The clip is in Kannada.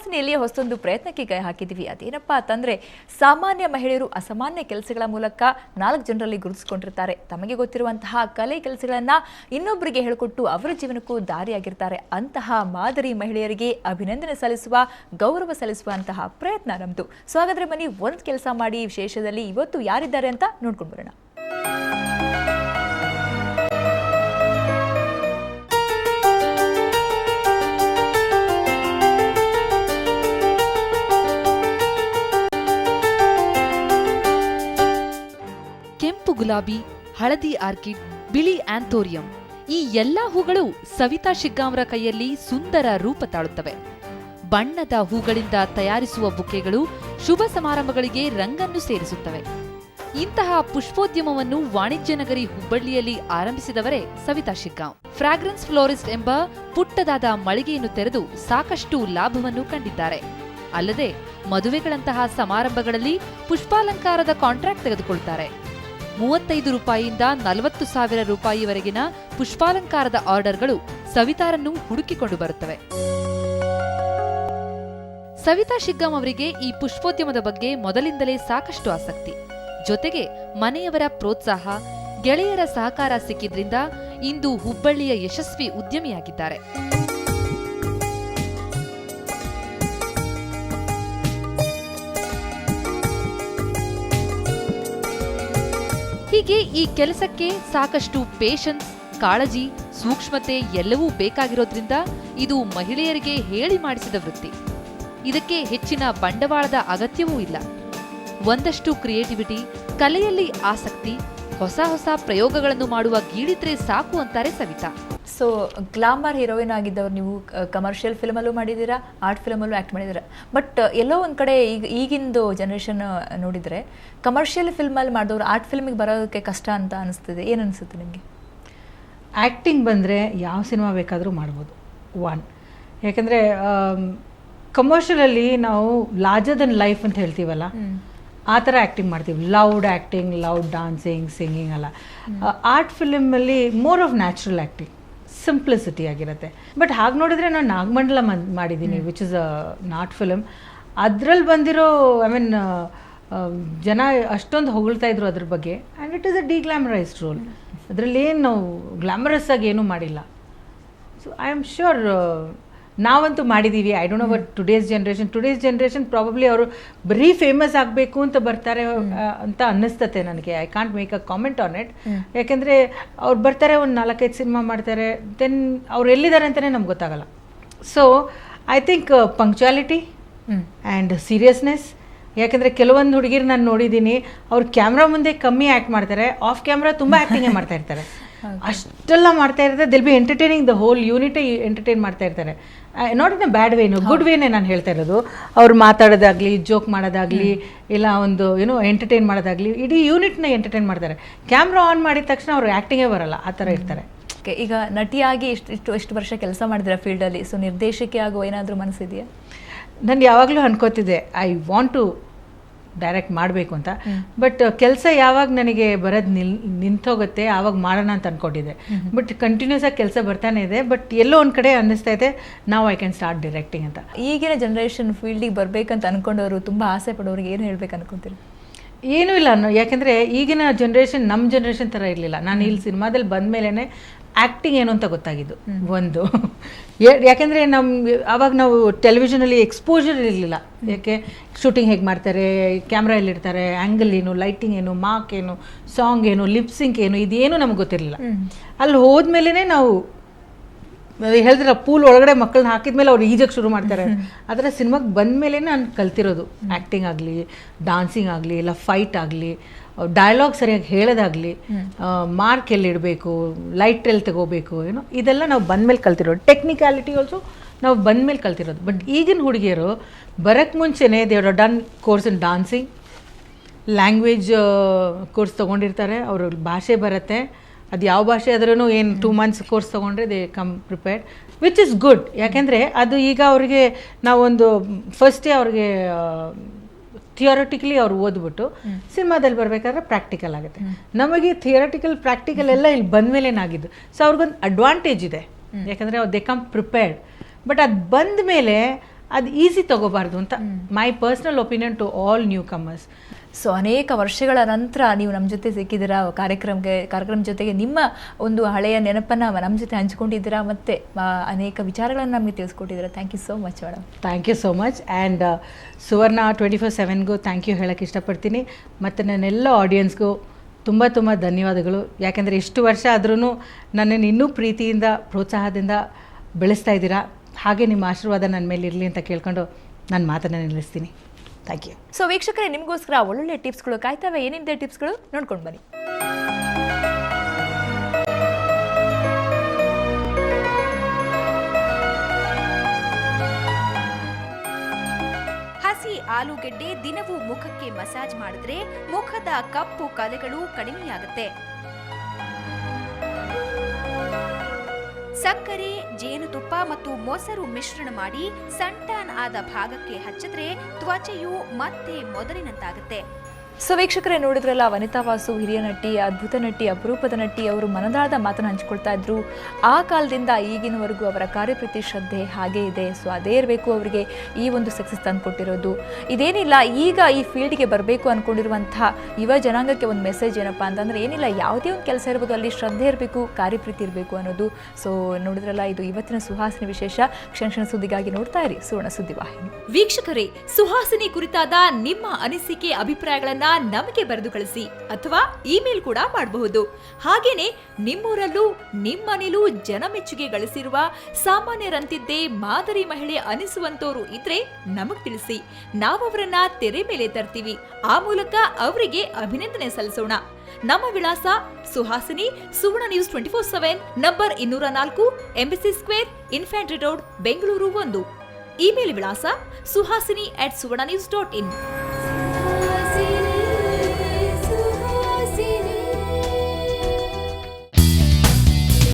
ಸುವಾಸನೆಯಲ್ಲಿ ಹೊಸದೊಂದು ಪ್ರಯತ್ನಕ್ಕೆ ಕೈ ಹಾಕಿದ್ದೀವಿ. ಅದೇನಪ್ಪಾ ಅಂತಂದ್ರೆ ಸಾಮಾನ್ಯ ಮಹಿಳೆಯರು ಅಸಾಮಾನ್ಯ ಕೆಲಸಗಳ ಮೂಲಕ 4 ಜನರಲ್ಲಿ ಗುರುತಿಸಿಕೊಂಡಿರ್ತಾರೆ. ತಮಗೆ ಗೊತ್ತಿರುವಂತಹ ಕಲೆ ಕೆಲಸಗಳನ್ನ ಇನ್ನೊಬ್ಬರಿಗೆ ಹೇಳಿಕೊಟ್ಟು ಅವರ ಜೀವನಕ್ಕೂ ದಾರಿಯಾಗಿರ್ತಾರೆ. ಅಂತಹ ಮಾದರಿ ಮಹಿಳೆಯರಿಗೆ ಅಭಿನಂದನೆ ಸಲ್ಲಿಸುವ, ಗೌರವ ಸಲ್ಲಿಸುವಂತಹ ಪ್ರಯತ್ನ ನಮ್ದು. ಸೊ ಹಾಗಾದ್ರೆ ಬನ್ನಿ ಒಂದು ಕೆಲಸ ಮಾಡಿ ವಿಶೇಷದಲ್ಲಿ ಇವತ್ತು ಯಾರಿದ್ದಾರೆ ಅಂತ ನೋಡ್ಕೊಂಡು ಬರೋಣ. ಕೆಂಪು ಗುಲಾಬಿ, ಹಳದಿ ಆರ್ಕಿಡ್, ಬಿಳಿ ಆಂಥೋರಿಯಂ ಈ ಎಲ್ಲಾ ಹೂಗಳು ಸವಿತಾ ಶಿಗ್ಗಾಂವರ ಕೈಯಲ್ಲಿ ಸುಂದರ ರೂಪ ತಾಳುತ್ತವೆ. ಬಣ್ಣದ ಹೂಗಳಿಂದ ತಯಾರಿಸುವ ಬುಕೆಗಳು ಶುಭ ಸಮಾರಂಭಗಳಿಗೆ ರಂಗನ್ನು ಸೇರಿಸುತ್ತವೆ. ಇಂತಹ ಪುಷ್ಪೋದ್ಯಮವನ್ನು ವಾಣಿಜ್ಯ ನಗರಿ ಹುಬ್ಬಳ್ಳಿಯಲ್ಲಿ ಆರಂಭಿಸಿದವರೇ ಸವಿತಾ ಶಿಗ್ಗಾಂವ್. ಫ್ರಾಗ್ರೆನ್ಸ್ ಫ್ಲೋರಿಸ್ಟ್ ಎಂಬ ಪುಟ್ಟದಾದ ಮಳಿಗೆಯನ್ನು ತೆರೆದು ಸಾಕಷ್ಟು ಲಾಭವನ್ನು ಕಂಡಿದ್ದಾರೆ. ಅಲ್ಲದೆ ಮದುವೆಗಳಂತಹ ಸಮಾರಂಭಗಳಲ್ಲಿ ಪುಷ್ಪಾಲಂಕಾರದ ಕಾಂಟ್ರಾಕ್ಟ್ ತೆಗೆದುಕೊಳ್ಳುತ್ತಾರೆ. 35 ರೂಪಾಯಿಯಿಂದ 40,000 ರೂಪಾಯಿವರೆಗಿನ ಪುಷ್ಪಾಲಂಕಾರದ ಆರ್ಡರ್ಗಳು ಸವಿತಾರನ್ನು ಹುಡುಕಿಕೊಂಡು ಬರುತ್ತವೆ. ಸವಿತಾ ಶಿಗ್ಗಾಂವ್ ಅವರಿಗೆ ಈ ಪುಷ್ಪೋದ್ಯಮದ ಬಗ್ಗೆ ಮೊದಲಿಂದಲೇ ಸಾಕಷ್ಟು ಆಸಕ್ತಿ. ಜೊತೆಗೆ ಮನೆಯವರ ಪ್ರೋತ್ಸಾಹ, ಗೆಳೆಯರ ಸಹಕಾರ ಸಿಕ್ಕಿದ್ರಿಂದ ಇಂದು ಹುಬ್ಬಳ್ಳಿಯ ಯಶಸ್ವಿ ಉದ್ಯಮಿಯಾಗಿದ್ದಾರೆ. ಹೀಗೆ ಈ ಕೆಲಸಕ್ಕೆ ಸಾಕಷ್ಟು ಪೇಷನ್ಸ್, ಕಾಳಜಿ, ಸೂಕ್ಷ್ಮತೆ ಎಲ್ಲವೂ ಬೇಕಾಗಿರೋದ್ರಿಂದ ಇದು ಮಹಿಳೆಯರಿಗೆ ಹೇಳಿ ಮಾಡಿಸಿದ ವೃತ್ತಿ. ಇದಕ್ಕೆ ಹೆಚ್ಚಿನ ಬಂಡವಾಳದ ಅಗತ್ಯವೂ ಇಲ್ಲ. ಒಂದಷ್ಟು ಕ್ರಿಯೇಟಿವಿಟಿ, ಕಲೆಯಲ್ಲಿ ಆಸಕ್ತಿ, ಹೊಸ ಹೊಸ ಪ್ರಯೋಗಗಳನ್ನು ಮಾಡುವ ಗೀಳಿದ್ರೆ ಸಾಕು ಅಂತಾರೆ ಸವಿತಾ. ಸೊ ಗ್ಲಾಮರ್ ಹೀರೋಯಿನ್ ಆಗಿದ್ದವ್ರು ನೀವು ಕಮರ್ಷಿಯಲ್ ಫಿಲ್ಮಲ್ಲೂ ಮಾಡಿದ್ದೀರಾ, ಆರ್ಟ್ ಫಿಲ್ಮಲ್ಲೂ ಆ್ಯಕ್ಟ್ ಮಾಡಿದ್ದೀರಾ. ಬಟ್ ಎಲ್ಲೋ ಒಂದು ಕಡೆ ಈಗಿಂದು ಜನ್ರೇಷನ್ ನೋಡಿದರೆ ಕಮರ್ಷಿಯಲ್ ಫಿಲ್ಮಲ್ಲಿ ಮಾಡಿದವರು ಆರ್ಟ್ ಫಿಲ್ಮಿಗೆ ಬರೋದಕ್ಕೆ ಕಷ್ಟ ಅಂತ ಅನಿಸ್ತಿದೆ. ಏನು ಅನಿಸುತ್ತೆ ನಿಮಗೆ? ಆ್ಯಕ್ಟಿಂಗ್ ಬಂದರೆ ಯಾವ ಸಿನಿಮಾ ಬೇಕಾದರೂ ಮಾಡ್ಬೋದು. ಯಾಕೆಂದರೆ ಕಮರ್ಷಿಯಲಲ್ಲಿ ನಾವು ಲಾರ್ಜರ್ ದೆನ್ ಲೈಫ್ ಅಂತ ಹೇಳ್ತೀವಲ್ಲ, ಆ ಥರ ಆ್ಯಕ್ಟಿಂಗ್ ಮಾಡ್ತೀವಿ. Loud acting, loud dancing, singing ಅಲ್ಲ. ಆರ್ಟ್ ಫಿಲ್ಮಲ್ಲಿ more of natural acting, simplicity ಆಗಿರುತ್ತೆ. ಬಟ್ ಹಾಗೆ ನೋಡಿದರೆ ನಾನು ನಾಗಮಂಡಲ ಮಾಡಿದ್ದೀನಿ, which is a not film. ಅದರಲ್ಲಿ ಬಂದಿರೋ ಜನ ಅಷ್ಟೊಂದು ಹೊಗಳ್ತಾ ಇದ್ರು ಅದ್ರ ಬಗ್ಗೆ. And it is a deglamorised role. ಅದರಲ್ಲಿ ಏನು ನಾವು ಗ್ಲಾಮರಸ್ ಆಗಿ ಏನೂ ಮಾಡಿಲ್ಲ. ಸೊ ಐ ಆಮ್ ಶ್ಯೂರ್ ನಾವಂತೂ ಮಾಡಿದ್ದೀವಿ. I don't know but today's generation probably ಅವರು ಬರೀ ಫೇಮಸ್ ಆಗಬೇಕು ಅಂತ ಬರ್ತಾರೆ ಅಂತ ಅನ್ನಿಸ್ತತೆ ನನಗೆ. I can't make a comment on it. ಯಾಕೆಂದರೆ ಅವ್ರು ಬರ್ತಾರೆ, ಒಂದು 4-5 ಸಿನಿಮಾ ಮಾಡ್ತಾರೆ, ದೆನ್ ಅವ್ರು ಎಲ್ಲಿದ್ದಾರೆ ಅಂತಲೇ ನಮ್ಗೆ ಗೊತ್ತಾಗಲ್ಲ. So I think punctuality and seriousness. ಯಾಕೆಂದರೆ ಕೆಲವೊಂದು ಹುಡುಗಿರು ನಾನು ನೋಡಿದ್ದೀನಿ, ಅವ್ರು ಕ್ಯಾಮ್ರಾ ಮುಂದೆ ಕಮ್ಮಿ ಆ್ಯಕ್ಟ್ ಮಾಡ್ತಾರೆ, ಆಫ್ ಕ್ಯಾಮ್ರಾ ತುಂಬ ಆ್ಯಕ್ಟಿಂಗೇ ಮಾಡ್ತಾ ಇರ್ತಾರೆ. ಅಷ್ಟೆಲ್ಲ ಮಾಡ್ತಾ ಇರ್ತಾರೆ. They'll be entertaining the whole ಯೂನಿಟೇ ಎಂಟರ್ಟೈನ್ ಮಾಡ್ತಾ ಇರ್ತಾರೆ. Not in a bad ವೇನು, good ವೇನೇ ನಾನು ಹೇಳ್ತಾ ಇರೋದು. ಅವ್ರು ಮಾತಾಡೋದಾಗಲಿ, ಜೋಕ್ ಮಾಡೋದಾಗಲಿ, ಇಲ್ಲ ಒಂದು ಎಂಟರ್ಟೈನ್ ಮಾಡೋದಾಗಲಿ, ಇಡೀ ಯೂನಿಟ್ನ ಎಂಟರ್ಟೈನ್ ಮಾಡ್ತಾರೆ. ಕ್ಯಾಮ್ರಾ ಆನ್ ಮಾಡಿದ ತಕ್ಷಣ ಅವ್ರು ಆ್ಯಕ್ಟಿಂಗೇ ಬರಲ್ಲ, ಆ ಥರ ಇರ್ತಾರೆ. ಈಗ ನಟಿಯಾಗಿ ಎಷ್ಟು ವರ್ಷ ಕೆಲಸ ಮಾಡಿದ್ರೆ ಫೀಲ್ಡಲ್ಲಿ, ಸೊ ನಿರ್ದೇಶಕಿ ಆಗೋ ಏನಾದರೂ ಮನಸ್ಸಿದೆಯಾ? ನಾನು ಯಾವಾಗಲೂ ಅನ್ಕೋತಿದ್ದೆ ಐ ವಾಂಟ್ ಟು ಡೈರೆಕ್ಟ್ ಮಾಡಬೇಕು ಅಂತ. ಬಟ್ ಕೆಲಸ ಯಾವಾಗ ನನಗೆ ಬರೋದು ನಿಂತೋಗುತ್ತೆ ಆವಾಗ ಮಾಡೋಣ ಅಂತ ಅಂದ್ಕೊಂಡಿದ್ದೆ. ಬಟ್ ಕಂಟಿನ್ಯೂಸ್ ಆಗಿ ಕೆಲಸ ಬರ್ತಾನೆ ಇದೆ. ಬಟ್ ಎಲ್ಲೋ ಒಂದು ಕಡೆ ಅನ್ನಿಸ್ತಾ ಇದೆ ನಾವು ಐ ಕ್ಯಾನ್ ಸ್ಟಾರ್ಟ್ ಡೈರೆಕ್ಟಿಂಗ್ ಅಂತ. ಈಗಿನ ಜನ್ರೇಷನ್ ಫೀಲ್ಡಿಗೆ ಬರಬೇಕಂತ ಅಂದ್ಕೊಂಡವರು, ತುಂಬ ಆಸೆ ಪಡೋರಿಗೆ ಏನು ಹೇಳ್ಬೇಕು ಅನ್ಕೊತೀರಿ? ಏನೂ ಇಲ್ಲ ಯಾಕೆಂದರೆ ಈಗಿನ ಜನ್ರೇಷನ್ ನಮ್ಮ ಜನ್ರೇಷನ್ ಥರ ಇರಲಿಲ್ಲ. ನಾನು ಇಲ್ಲಿ ಸಿನಿಮಾದಲ್ಲಿ ಬಂದ ಮೇಲೇ ಆ್ಯಕ್ಟಿಂಗ್ ಏನು ಅಂತ ಗೊತ್ತಾಗಿದ್ದು. ಒಂದು ಯಾಕೆಂದರೆ ಆವಾಗ ನಾವು ಟೆಲಿವಿಷನಲ್ಲಿ ಎಕ್ಸ್ಪೋಜರ್ ಇರಲಿಲ್ಲ. ಯಾಕೆ ಶೂಟಿಂಗ್ ಹೇಗೆ ಮಾಡ್ತಾರೆ, ಕ್ಯಾಮ್ರಾ ಎಲ್ಲಿರ್ತಾರೆ, ಆ್ಯಂಗಲ್ ಏನು, ಲೈಟಿಂಗ್ ಏನು, ಮಾರ್ಕ್ ಏನು, ಸಾಂಗ್ ಏನು, ಲಿಪ್ಸಿಂಕ್ ಏನು, ಇದೇನು ನಮ್ಗೆ ಗೊತ್ತಿರಲಿಲ್ಲ. ಅಲ್ಲಿ ಹೋದ್ಮೇಲೆ ನಾವು ಹೇಳಿದ್ರೆ ಪೂಲ್ ಒಳಗಡೆ ಮಕ್ಕಳನ್ನ ಹಾಕಿದ್ಮೇಲೆ ಅವ್ರು ಈಜಕ್ಕೆ ಶುರು ಮಾಡ್ತಾರೆ. ಅದರ ಸಿನಿಮಾಗೆ ಬಂದ ಮೇಲೆ ನಾನು ಕಲ್ತಿರೋದು ಆ್ಯಕ್ಟಿಂಗ್ ಆಗಲಿ, ಡಾನ್ಸಿಂಗ್ ಆಗಲಿ, ಇಲ್ಲ ಫೈಟ್ ಆಗಲಿ, ಡೈಲಾಗ್ ಸರಿಯಾಗಿ ಹೇಳೋದಾಗಲಿ, ಮಾರ್ಕ್ ಎಲ್ಲಿಡಬೇಕು, ಲೈಟ್ ಎಲ್ಲಿ ತಗೋಬೇಕು, ಇದೆಲ್ಲ ನಾವು ಬಂದಮೇಲೆ ಕಲ್ತಿರೋದು. ಟೆಕ್ನಿಕ್ಯಾಲಿಟಿ ಆಲ್ಸೋ ನಾವು ಬಂದಮೇಲೆ ಕಲ್ತಿರೋದು. ಬಟ್ ಈಗಿನ ಹುಡುಗಿಯರು ಬರೋಕ್ಕೆ ಮುಂಚೆನೇ ದೇವ್ರ done course in dancing, language course ತೊಗೊಂಡಿರ್ತಾರೆ. ಅವ್ರ ಭಾಷೆ ಬರುತ್ತೆ, ಅದು ಯಾವ ಭಾಷೆ ಆದ್ರೂ ಏನು 2 months ಕೋರ್ಸ್ ತೊಗೊಂಡ್ರೆ they come prepared, which is good. ಯಾಕೆಂದರೆ ಅದು ಈಗ ಅವ್ರಿಗೆ ನಾವೊಂದು ಫಸ್ಟೇ ಅವ್ರಿಗೆ ಥಿಯರಿಟಿಕಲಿ ಅವ್ರು ಓದ್ಬಿಟ್ಟು ಸಿನಿಮಾದಲ್ಲಿ ಬರಬೇಕಾದ್ರೆ ಪ್ರಾಕ್ಟಿಕಲ್ ಆಗುತ್ತೆ. ನಮಗೆ ಥಿಯರಿಟಿಕಲ್ ಪ್ರಾಕ್ಟಿಕಲ್ ಎಲ್ಲ ಇಲ್ಲಿ ಬಂದಮೇಲೇನಾಗಿದ್ದು. ಸೊ ಅವ್ರಿಗೊಂದು ಅಡ್ವಾಂಟೇಜ್ ಇದೆ, ಯಾಕಂದರೆ ಅವ್ರು ದೇ ಕಮ್ ಪ್ರಿಪೇರ್ಡ್. ಬಟ್ ಅದು ಬಂದ ಮೇಲೆ ಅದು ಈಸಿ ತಗೋಬಾರ್ದು ಅಂತ my personal opinion to all newcomers. So ಅನೇಕ ವರ್ಷಗಳ ನಂತರ ನೀವು ನಮ್ಮ ಜೊತೆ ಸಿಕ್ಕಿದ್ದೀರಾ, ಕಾರ್ಯಕ್ರಮ ಜೊತೆಗೆ ನಿಮ್ಮ ಒಂದು ಹಳೆಯ ನೆನಪನ್ನು ನಮ್ಮ ಜೊತೆ ಹಂಚ್ಕೊಂಡಿದ್ದೀರಾ, ಮತ್ತು ಅನೇಕ ವಿಚಾರಗಳನ್ನು ನಮಗೆ ತಿಳಿಸ್ಕೊಟ್ಟಿದ್ದೀರಾ. Thank you so much madam. Thank you so much. And Suvarna 24/7ಗೂ ಥ್ಯಾಂಕ್ ಯು ಹೇಳೋಕ್ಕೆ ಇಷ್ಟಪಡ್ತೀನಿ. ಮತ್ತು ನನ್ನೆಲ್ಲ ಆಡಿಯನ್ಸ್ಗೂ ತುಂಬ ತುಂಬ ಧನ್ಯವಾದಗಳು. ಯಾಕೆಂದರೆ ಇಷ್ಟು ವರ್ಷ ಆದ್ರೂ ನನ್ನನ್ನು ಇನ್ನೂ ಪ್ರೀತಿಯಿಂದ ಪ್ರೋತ್ಸಾಹದಿಂದ ಬೆಳೆಸ್ತಾ ಇದ್ದೀರಾ. ಹಾಗೆ ನಿಮ್ಮ ಆಶೀರ್ವಾದ ನನ್ನ ಮೇಲೆ ಇರಲಿ ಅಂತ ಕೇಳ್ಕೊಂಡು ನನ್ನ ಮಾತನ್ನು ನಿಲ್ಲಿಸ್ತೀನಿ. Thank you. ಸೊ ವೀಕ್ಷಕರೇ, ನಿಮಗೋಸ್ಕರ ಒಳ್ಳೊಳ್ಳೆ ಟಿಪ್ಸ್ಗಳು ಕಾಯ್ತವೆ. ಏನಿದೆ ಟಿಪ್ಸ್ಗಳು ನೋಡ್ಕೊಂಡು ಬನ್ನಿ. ಹಸಿ ಆಲೂಗೆಡ್ಡೆ ದಿನವೂ ಮುಖಕ್ಕೆ ಮಸಾಜ್ ಮಾಡಿದ್ರೆ ಮುಖದ ಕಪ್ಪು ಕಲೆಗಳು ಕಡಿಮೆಯಾಗುತ್ತೆ. ಸಕ್ಕರೆ, ಜೇನುತುಪ್ಪ ಮತ್ತು ಮೊಸರು ಮಿಶ್ರಣ ಮಾಡಿ ಸನ್ಟ್ಯಾನ್ ಆದ ಭಾಗಕ್ಕೆ ಹಚ್ಚಿದ್ರೆ ತ್ವಚೆಯು ಮತ್ತೆ ಮೊದಲಿನಂತಾಗುತ್ತೆ. ಸೊ ವೀಕ್ಷಕರೇ, ನೋಡಿದ್ರಲ್ಲ, ವನಿತಾ ವಾಸು ಹಿರಿಯ ನಟಿ, ಅದ್ಭುತ ನಟಿ, ಅಪರೂಪದ ನಟಿ. ಅವರು ಮನದಾಳದ ಮಾತನ್ನು ಹಂಚ್ಕೊಳ್ತಾ ಇದ್ರು. ಆ ಕಾಲದಿಂದ ಈಗಿನವರೆಗೂ ಅವರ ಕಾರ್ಯಪ್ರತಿ ಶ್ರದ್ಧೆ ಹಾಗೇ ಇದೆ. ಸೊ ಅದೇ ಇರಬೇಕು ಅವರಿಗೆ ಈ ಒಂದು ಸಕ್ಸಸ್ ತಂದು ಕೊಟ್ಟಿರೋದು. ಇದೇನಿಲ್ಲ, ಈಗ ಈ ಫೀಲ್ಡ್ಗೆ ಬರಬೇಕು ಅಂದ್ಕೊಂಡಿರುವಂತಹ ಯುವ ಜನಾಂಗಕ್ಕೆ ಒಂದು ಮೆಸೇಜ್ ಏನಪ್ಪ ಅಂತಂದರೆ, ಏನಿಲ್ಲ, ಯಾವುದೇ ಒಂದು ಕೆಲಸ ಇರ್ಬೋದು, ಅಲ್ಲಿ ಶ್ರದ್ಧೆ ಇರಬೇಕು, ಕಾರ್ಯಪ್ರೀತಿ ಇರಬೇಕು ಅನ್ನೋದು. ಸೊ ನೋಡಿದ್ರಲ್ಲ, ಇದು ಇವತ್ತಿನ ಸುಹಾಸಿನಿ ವಿಶೇಷ. ಕ್ಷಣ ಸುದ್ದಿಗಾಗಿ ನೋಡ್ತಾ ಇರಿ ಸುವರ್ಣ ಸುದ್ದಿವಾಹಿನಿ. ವೀಕ್ಷಕರೇ, ಸುಹಾಸಿನಿ ಕುರಿತಾದ ನಿಮ್ಮ ಅನಿಸಿಕೆ, ಅಭಿಪ್ರಾಯಗಳನ್ನ ನಮಗೆ ಬರೆದು ಕಳಿಸಿ ಅಥವಾ ಇಮೇಲ್ ಕೂಡ ಮಾಡಬಹುದು. ಹಾಗೇನೆ ನಿಮ್ಮೂರಲ್ಲೂ ನಿಮ್ಮನೇಲೂ ಜನಮೆಚ್ಚುಗೆ ಗಳಿಸಿರುವ ಸಾಮಾನ್ಯರಂತಿದ್ದೇ ಮಾದರಿ ಮಹಿಳೆ ಅನಿಸುವಂತೋರು ಇದ್ರೆ ನಮಗ್ ತಿಳಿಸಿ. ನಾವವರನ್ನ ತೆರೆ ಮೇಲೆ ತರ್ತೀವಿ. ಆ ಮೂಲಕ ಅವರಿಗೆ ಅಭಿನಂದನೆ ಸಲ್ಲಿಸೋಣ. ನಮ್ಮ ವಿಳಾಸ Suhasini, Suvarna news 24/7, number 204, embassy square, infantry road, Bengaluru 1. Email ವಿಳಾಸ suhasini@suvarnanews.in.